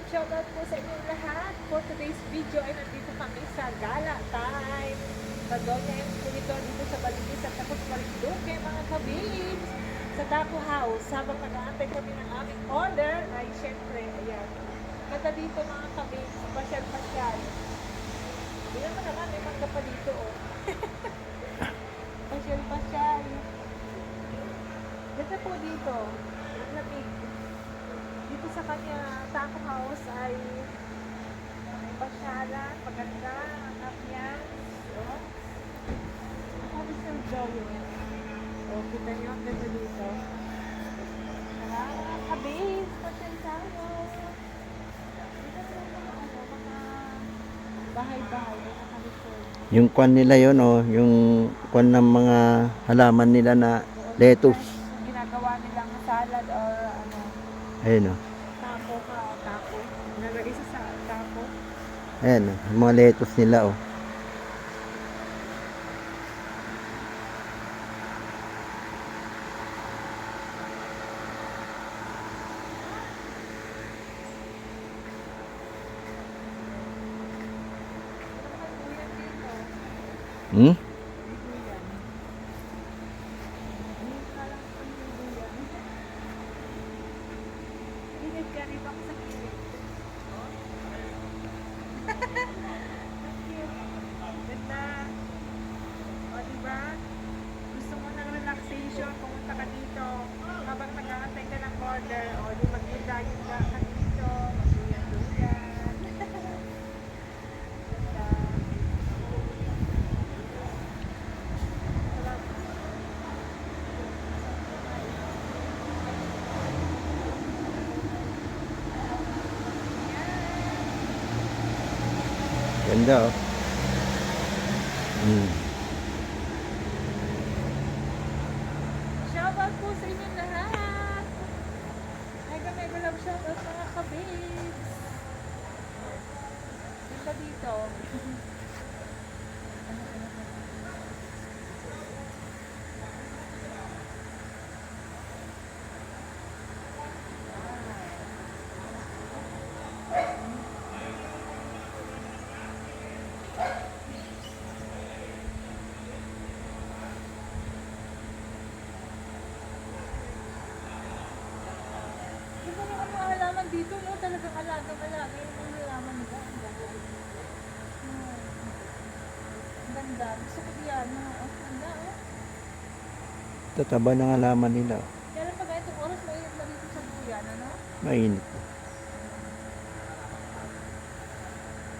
shoutout po sa inyong lahat. For today's video ay nandito kami sa Gala Time. Madonya yung Spiritor dito sa Baligis at tapos Marinduque mga kabibs. Sa Taco House, habang nag-aantay kami ng aming order, ay syempre, ayan. Ganda dito mga kabibs, pasyal-pasyal. Hindi naman, may mangga pa dito oh. Pasyal-pasyal. Ganda po dito. Ang lamig. Dito sa kanya Taco House ay may pasyalan, maganda, ang ambiance. Oh. Ako Sir Joey. Oh, kita niyo ang ganda dito. Tara, kabis, pasyal tayo. Dito naman mga bahay-bahay, mga kalisod. Yung kwan nila yon oh, yung kwan ng mga halaman nila na lettuce. Ginagawa nilang salad or ano, Ayun oh. taco. Nalagay sa taco. Ayan oh, yung mga lettuce nila oh. Hmm? Gusto mo ng relaxation, pumunta ka dito. Habang nag-aantay ka ng order, o di magdudayong ka dito, magduyan-duyan. Ganda oh. Hmm. Shoutout po sa inyong lahat. Mega love shoutout mga kabibs. Ganda dito. Diba yung mga halaman dito, no? Talagang alagang-alaga yung mga halaman nila. Ang ganda. Ang ganda. Gusto ko diyan. Ang ganda, oh. Tataba ng halaman nila oh. Kaya pag itong oras, mainit na dito sa Duyan, ano? Mainit.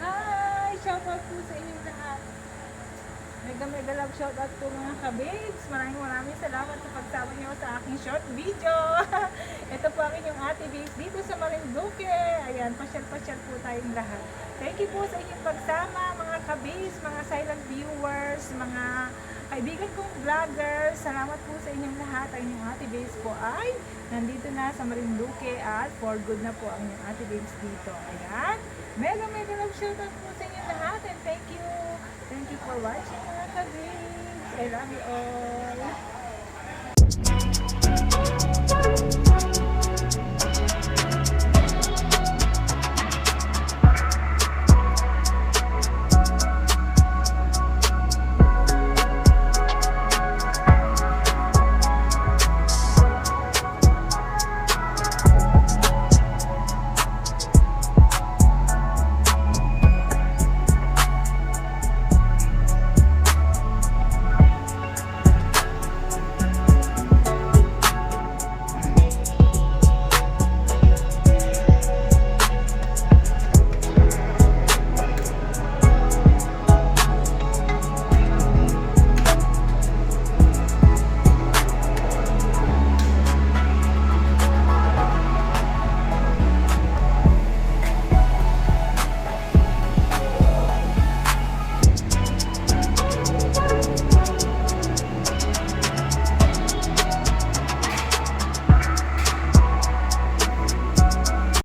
Hi! Shoutout po sa inyong lahat. Mega love shoutout po mga kabibs. Maraming salamat sa pagsama niyo sa aking short video. Ito po ang inyong ate babes dito sa Marinduque. Ayan, pasyal-pasyal po tayong lahat. Thank you po sa inyong pagsama mga kabibs, mga silent viewers, mga kaibigan kong vloggers. Salamat po sa inyong lahat. Ang inyong ate babes po ay nandito na sa Marinduque at for good na po ang inyong ate babes dito. Ayan. Mega love shoutout po sa inyong lahat and thank you. Thank you for watching mga kabibs. I love you all.